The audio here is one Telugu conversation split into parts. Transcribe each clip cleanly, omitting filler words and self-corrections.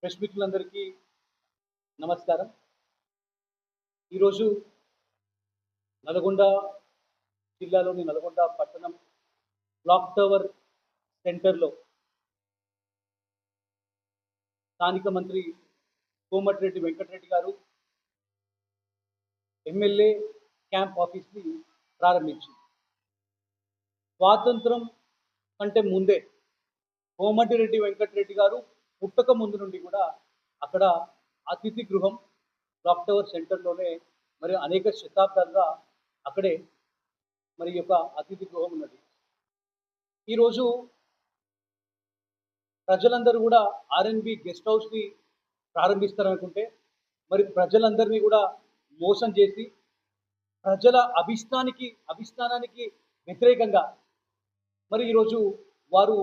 ప్రెస్ మిత్రులందరికీ నమస్కారం. ఈరోజు నల్గొండ జిల్లాలోని నల్గొండ పట్టణం క్లాక్ టవర్ సెంటర్లో స్థానిక మంత్రి కోమటిరెడ్డి వెంకటరెడ్డి గారు ఎమ్మెల్యే క్యాంప్ ఆఫీస్ని ప్రారంభించింది. స్వాతంత్రం కంటే ముందే కోమటిరెడ్డి వెంకటరెడ్డి గారు పుట్టక ముందు నుండి కూడా అక్కడ అతిథి గృహం క్లాక్ టవర్ సెంటర్లోనే మరి అనేక శతాబ్దాలుగా అక్కడే మరి యొక్క అతిథి గృహం ఉన్నది. ఈరోజు ప్రజలందరూ కూడా ఆర్ఎన్బి గెస్ట్ హౌస్ని ప్రారంభిస్తారనుకుంటే మరి ప్రజలందరినీ కూడా మోసం చేసి ప్రజల అభిస్థానానికి వ్యతిరేకంగా మరి ఈరోజు వారు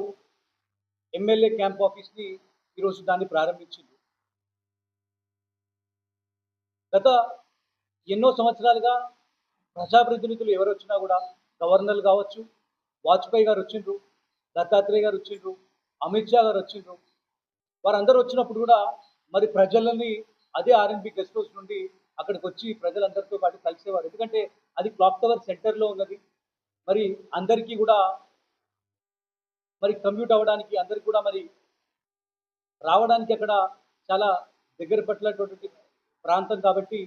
ఎమ్మెల్యే క్యాంప్ ఆఫీస్ని ఈరోజు దాన్ని ప్రారంభించింది. గత ఎన్నో సంవత్సరాలుగా ప్రజాప్రతినిధులు ఎవరు వచ్చినా కూడా గవర్నర్లు కావచ్చు, వాజ్పేయి గారు వచ్చిండ్రు, దత్తాత్రేయ గారు వచ్చిండ్రు, అమిత్ షా గారు వచ్చిండ్రు. వారందరూ వచ్చినప్పుడు కూడా మరి ప్రజలని అదే ఆర్ఎన్బి గెస్ట్ హౌస్ నుండి అక్కడికి వచ్చి ప్రజలందరితో పాటు కలిసేవారు. ఎందుకంటే అది క్లాక్ టవర్ సెంటర్లో ఉన్నది. మరి అందరికీ కూడా మరి కమ్యూట్ అవ్వడానికి అందరికీ కూడా మరి రావడానికి అక్కడ చాలా దగ్గర పట్టినటువంటి ప్రాంతం కాబట్టి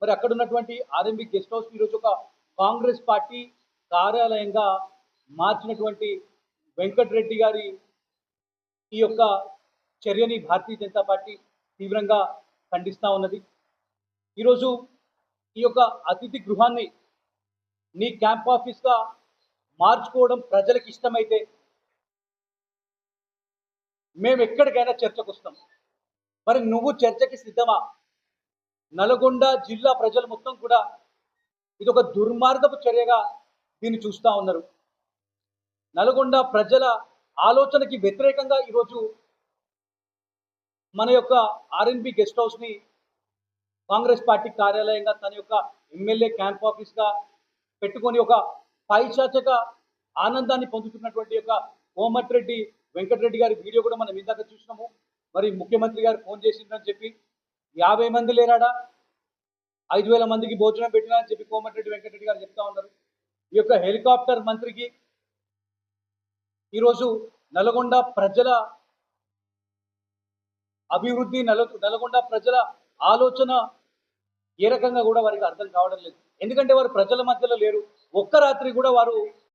మరి అక్కడ ఉన్నటువంటి ఆర్ఎంబి గెస్ట్ హౌస్ ఈరోజు ఒక కాంగ్రెస్ పార్టీ కార్యాలయంగా మార్చినటువంటి వెంకటరెడ్డి గారి ఈ యొక్క చర్యని భారతీయ జనతా పార్టీ తీవ్రంగా ఖండిస్తూ ఉన్నది. ఈరోజు ఈ యొక్క అతిథి గృహాన్ని నీ క్యాంప్ ఆఫీస్గా మార్చుకోవడం ప్రజలకు ఇష్టమైతే మేము ఎక్కడికైనా చర్చకు వస్తాం. మరి నువ్వు చర్చకి సిద్ధమా? నల్గొండ జిల్లా ప్రజలు మొత్తం కూడా ఇది ఒక దుర్మార్గపు చర్యగా దీన్ని చూస్తూ ఉన్నారు. నల్గొండ ప్రజల ఆలోచనకి వ్యతిరేకంగా ఈరోజు మన యొక్క ఆర్ఎన్బి గెస్ట్ హౌస్ని కాంగ్రెస్ పార్టీ కార్యాలయంగా తన యొక్క ఎమ్మెల్యే క్యాంప్ ఆఫీస్గా పెట్టుకొని ఒక పైశాచిక ఆనందాన్ని పొందుతున్నటువంటి యొక్క కోమటిరెడ్డి వెంకటరెడ్డి గారి వీడియో కూడా మనం ఇందాక చూసినాము. మరి ముఖ్యమంత్రి గారు ఫోన్ చేసిందని చెప్పి 50 మంది లేరాడా, 5,000 మందికి భోజనం పెట్టినా అని చెప్పి కోమటిరెడ్డి వెంకటరెడ్డి గారు చెప్తా ఉన్నారు. ఈ యొక్క హెలికాప్టర్ మంత్రికి ఈరోజు నల్గొండ ప్రజల అభివృద్ధి, నల్గొండ ప్రజల ఆలోచన ఏ రకంగా కూడా వారికి అర్థం కావడం లేదు. ఎందుకంటే వారు ప్రజల మధ్యలో లేరు. ఒక్క రాత్రి కూడా వారు